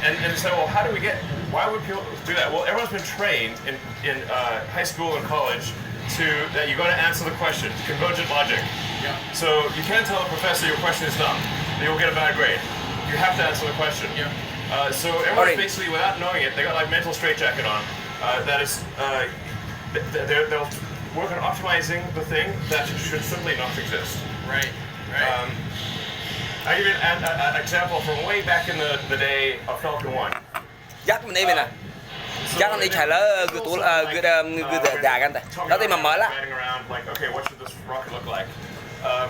and so, well, why would people do that? Well, everyone's been trained in high school and college that you got to answer the question, convergent logic. Yeah. So you can't tell a professor your question is dumb, you'll get a bad grade. You have to answer the question. Yeah. So everyone's basically, without knowing it, they got like mental straitjacket on. That is, they'll work on optimizing the thing that should simply not exist. Right. I'll give you an example from way back in the day of Falcon 1. Dắt mình đi mình nè. Dắt anh đi chạy lỡ tuổi giàกันđó thì mà mở lá. Like, okay, what should this rocket look like? I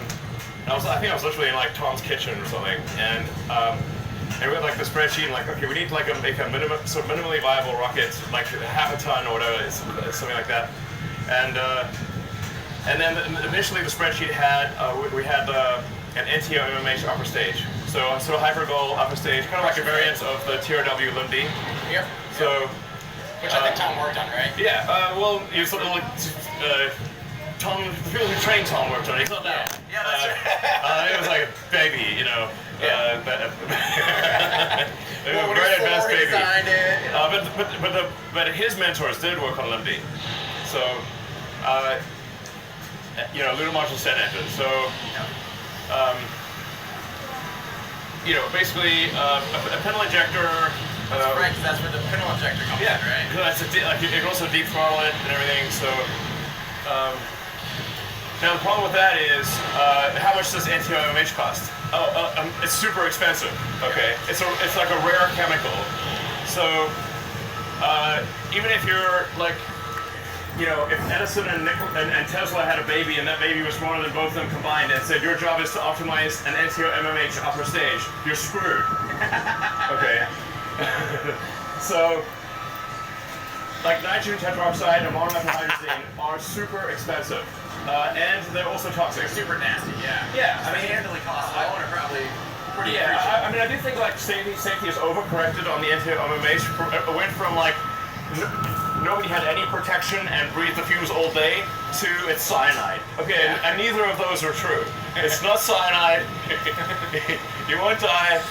think I was literally in like Tom's kitchen or something, and we had like the spreadsheet, and like, okay, we need to like make a minimally viable rocket, like half a ton or whatever, something like that. And then initially the spreadsheet had an NTO MMH upper stage, so sort of hypergoal upper stage, kind of like a variant of the TRW LIMD. Yep. So. Which I think Tom worked on, right? Yeah. Well, you sort of like Tom. The people who trained Tom worked on it. He's not now. Yeah, that's right. It was like a baby, you know. Yeah. Very advanced baby. Designed it. But his mentors did work on LIMD. So, lunar module set engine. So, basically a pedal injector. Right, because that's where the pintle injector comes in, right? Because you can also deep throttle it and everything. So now the problem with that is how much does NTO MMH cost? It's super expensive. Okay, it's like a rare chemical. So even if you're like, if Edison and Tesla had a baby and that baby was smaller than both of them combined and said your job is to optimize an NTO MMH upper stage, you're screwed. Okay. So, like nitrogen tetroxide and monomethyl hydrazine are super expensive, and they're also toxic. They're super nasty, yeah. Yeah, I mean, handily cost. I want to probably pretty. Yeah, I mean, I do think like safety is overcorrected on the NTO MMH. It went from like nobody had any protection and breathed the fumes all day to it's cyanide. Okay, and neither of those are true. It's not cyanide. You won't die.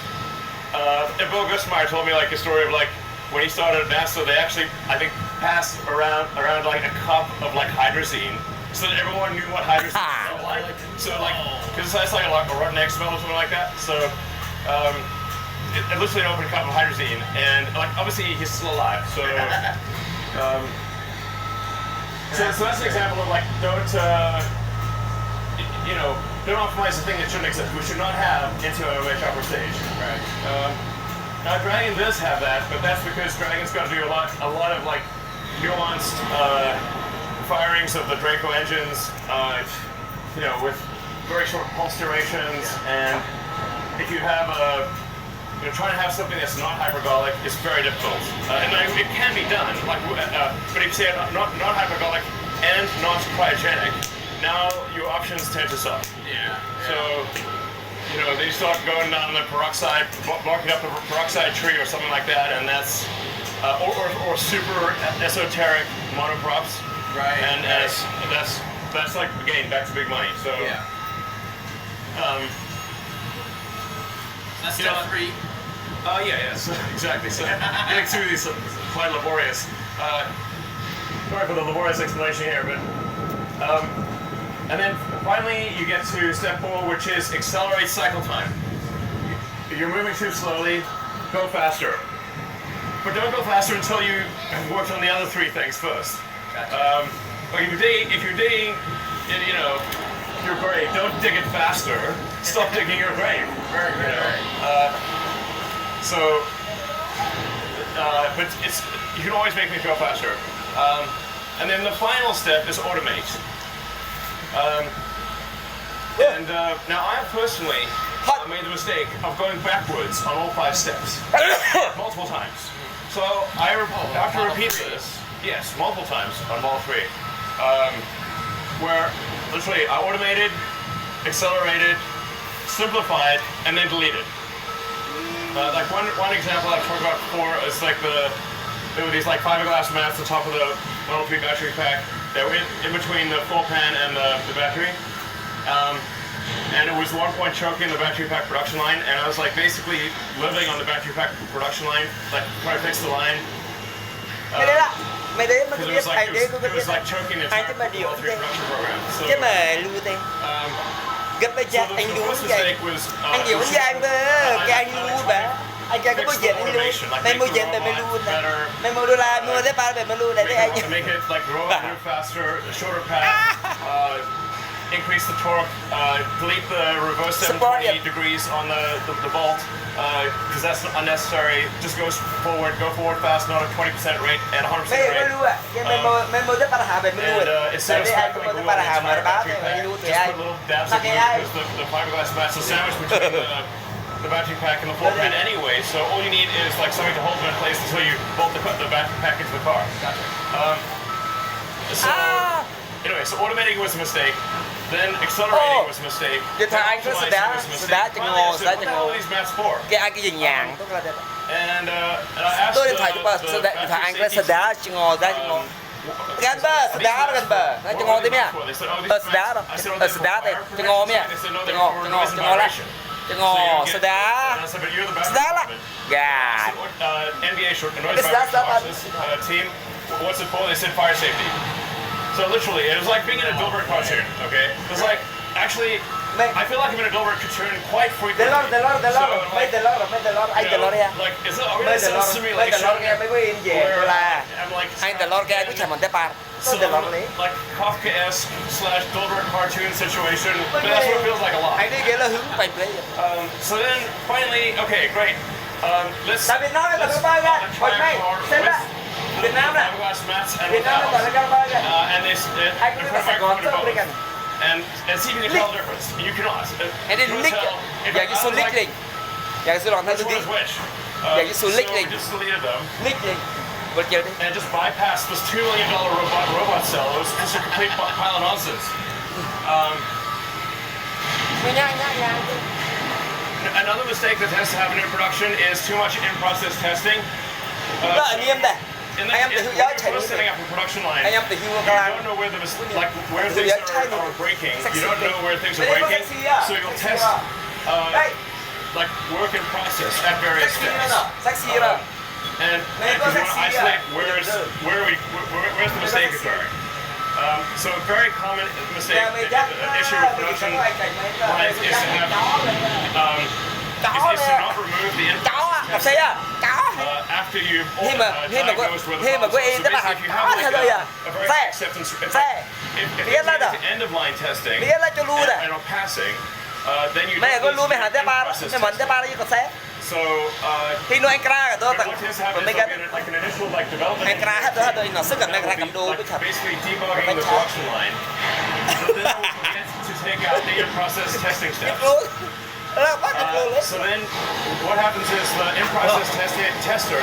And Bill Gusmeyer told me like a story of like when he started at NASA, they actually I think passed around like a cup of like hydrazine, so that everyone knew what hydrazine smelled like. So like, because it's like a rotten egg smell or something like that. So it literally an open cup of hydrazine, and like obviously he's still alive. So so that's an example of like don't optimize the thing that shouldn't exist. We should not have NTO MMH upper stage. Right. Now Dragon does have that, but that's because Dragon's got to do a lot of like nuanced firings of the Draco engines, with very short pulse durations, and if you have trying to have something that's not hypergolic is very difficult. And it can be done, like, but if you say not hypergolic and not cryogenic, now your options tend to suck. Yeah. So, they start going down the peroxide, barking up the peroxide tree or something like that, and that's, or super esoteric monoprops. Right. And that's like, again, back to big money. So, yeah. That's step 3. Yes, exactly. So, getting through these quite laborious. Sorry for the laborious explanation here, but. And then finally you get to step 4, which is accelerate cycle time. You're moving too slowly, go faster. But don't go faster until you have worked on the other 3 things first. Gotcha. If you're digging, your grave, don't dig it faster. Stop digging your grave. Very good. But you can always make me go faster. And then the final step is automate. Now I have personally made the mistake of going backwards on all 5 steps multiple times. So I have to repeat this. Yes, multiple times on all 3. Where literally I automated, accelerated, simplified, and then deleted. Like one example I've talked about before is like there were these like fiberglass mats on top of the Model 3 battery pack that were in between the full pan and the battery. and it was one point choking the battery pack production line, and I was like basically living on the battery pack production line, like trying to fix the line. Cái đấy là mày đấy mà Because tôi it biết was anh đấy like tôi it biết was like choking the anh entire chứ mà điều quality production program. So, chứ mà lưu tên gấp bây giờ so anh the lưu first như vậy mistake was anh điều như anh với cái anh lưu bà anh cho cái bôi dệt anh lưu mày mua dệt về mày lưu nè mày mua đô la mua thế ba về mày lưu này thế anh make it like grow up, move faster, shorter path, increase the torque, delete the reverse 720 degrees on the bolt, because that's unnecessary. Just go forward fast, not a 20% rate and 100% mày rate. lưu à mày mua thế ba hà về mày lưu And instead of đấy anh sparkling mua thế glue ba on the hà mà entire báo battery thì mày lưu pack, thì just ai put little dabs mà of cái glue ai because the fiberglass mats are sandwiched between the battery pack and the floor pan anyway. So all you need is like something to hold them in place until you bolt the battery pack into the car. So anyway, so automating was a mistake. Then accelerating was a mistake. điện thoại anh có Optimizing đá was a mistake. đá Finally, I said, what the hell ngồi are these mats for? cái anh cái gì nhàng tốt là đẹp And I asked tôi điện thoại cho bà the điện thoại anh có battery đá chỉ ngồi đá chỉ ngồi gần bờ đá gần bờ nó chỉ ngồi thế mẹ đá đâu đá thế chỉ ngồi mẹ chỉ ngồi lại chỉ ngồi đá là gà NBA short noise team. What's it for? They said fire safety. So literally, it was like being in a Dilbert cartoon. Okay, it was like actually. I feel like I'm in a Dilbert cartoon quite frequently. mấy Delor ya Like, is it? Are we in some simulation? mấy có in về Where là I'm like. anh Delor cái cũng chẳng muốn té par Some like Kafkaesque / Dilbert cartoon situation. But that's what it feels like a lot. anh đi ghế là hướng bành đấy So then finally, okay, great. Let's. tại Việt Nam là cái ba ra hồi nay xem đã Việt Nam nè Việt Nam là cái ba ra And this. anh cũng là Sài Gòn chứ không đi gần And see if you can tell the difference. You cannot. anh đi lick giờ cái số lick lên giờ cái số đoạn thay Which tôi one đi is which? Yeah, you So so lick we link. just deleted them lick lên vượt chiều đi and just bypassed this $2 million robot cell. It was just a complete pile of nonsense. Another mistake that tends to happen in production is too much in-process testing. đó anh em đây In anh em the, tự when hữu giá you're chạy first setting up a production line, anh em tự hữu you các don't know where where things are breaking. You don't know where things are breaking, so you'll test like work in process at various steps. sexy rồi And you want to isolate where's the mistake occurring. So a very common mistake, issue with production lines is to have is to not remove the đạp xe à after you've khi mà diagnosed where the có problem em is. tức là If you có have thế like thôi à a very xe acceptance, xe if biết it's là the end of line testing biết là cho lưu and này passing, then you mày don't có need lưu to mày do hẳn té ba đó in-process mày mần té ba đó như con xe So khi nó anh ra cả tôi what tends to happen tặng is mấy like cái an initial like development. anh ra hết rồi nó sức gần đây ra cầm đồ với thật Basically debugging the production line. But then we'll forget to take out the in-process testing steps. So then what happens is the in-process tester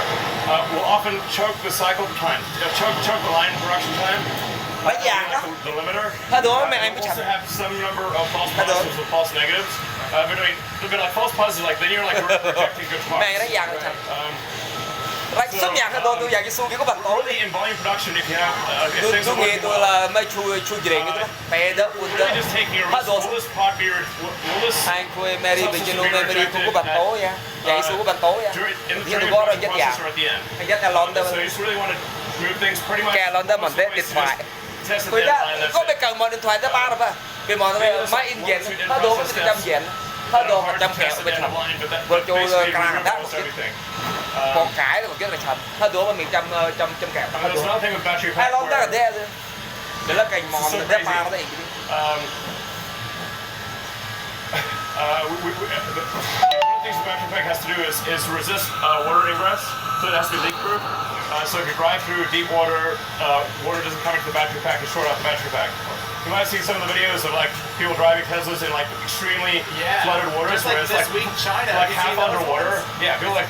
will often choke the cycle time, choke the line production time. Bây giờ The limiter. Thôi đùa mày anh You mới also chậm have some number of false positives and false negatives. But like false positives, like then you're like rejecting good parts. mày nó già rồi chậm lại xuất nhạc thôi tôi già cái xu cái có bật tối Only in volume production if you have if things tôi are nghĩ working tôi well. là mấy chui gì đấy cái bé đó quân đó Really just taking a hết rồi ruleless pot beer, ruleless. anh khui Mary bị cho nó Mary cũng có bật tối nha chạy xuống có bật tối nha In the nhưng during tôi có the rồi rất process già or at the end. anh rất là lon đâu So you just really want to move things pretty much. kè lon đâu mà most of the điện ways to thoại just test at người the ta end line, that's có it. bị cần một điện thoại tới ba rồi phải cái món máy in diện nó đồ một trăm diện nó đồ một trăm kẹo bên trong vừa chui càng đắt một cái còn cái là một cái là chậm nó đồ mà mình trăm kẹo nó There's đồ another thing with battery hai pack lon đó là where, đe rồi để là cành mòn để ba nó đây one of the things the battery pack has to do is resist water ingress, so it has to be leak proof. So if you drive through deep water, water doesn't come into the battery pack and short out the battery pack. You might have seen some of the videos of like people driving Teslas in like extremely flooded waters Just where like it's this like week, China. like Have you half seen those underwater. ones? Yeah, people like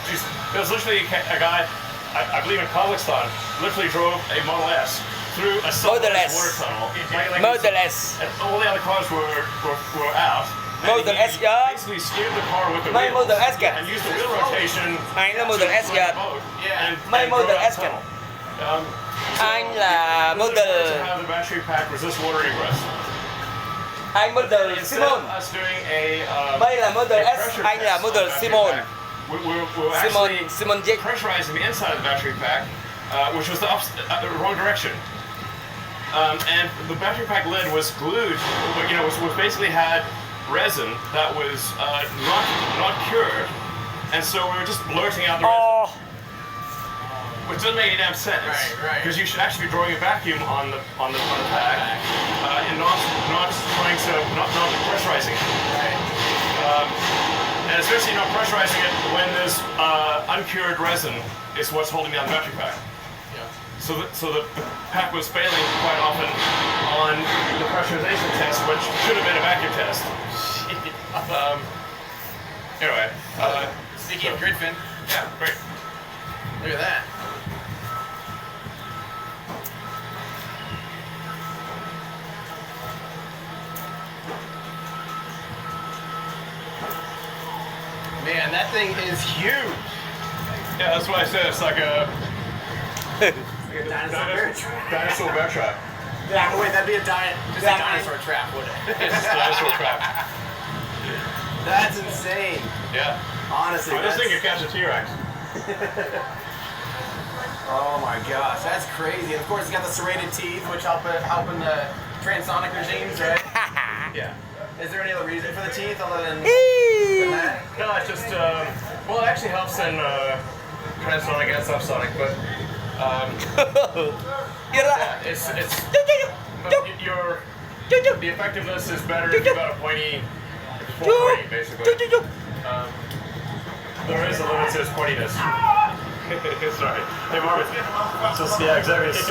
there was literally a guy, I believe in Kazakhstan, literally drove a Model S through a Model S. water tunnel. Model S And all the other cars were out. Model And he S yeah basically steered the car with the May wheels Model S kìa and used the wheel rotation. anh là Model S kìa And May drove Model out S the kìa tunnel. anh là It's important Model to have the battery pack resist water ingress. Anh model Instead Simon. of us doing a Đây là model a S, pressure anh là test model on the battery Simon. pack, we're Simon, actually Simon Jack. pressurizing the inside of the battery pack, which was the wrong direction. And the battery pack lid was glued, but was basically had resin that was not cured, and so we were just blurting out the resin, Oh, which doesn't make any damn sense. Right. Because you should actually be drawing a vacuum on the pack, and not trying to not pressurizing it. Right. And especially not pressurizing it when there's uncured resin is what's holding down the battery pack. Yeah. So the pack was failing quite often on the pressurization test, which should have been a vacuum test. Anyway, Speaking of grid fin, yeah, great. look at that. Man, that thing is huge. Yeah, that's what I said. It's like a dinosaur bear trap. Yeah, wait, that'd be a dinosaur trap, wouldn't it? It's just a dinosaur trap. That's insane. Yeah. Honestly, I just that's- think it catch a T-Rex. Oh my gosh, that's crazy. And of course, it's got the serrated teeth, which help in the transonic regimes, right? Yeah. Is there any other reason for the teeth other than that? No, it's just well, it actually helps in transonic and subsonic, but yeah, it's the effectiveness is better if you've got a pointy, if it's more pointy, basically. There is a limit to its pointiness. Sorry. Hey, Marvin. Just, yeah, exactly.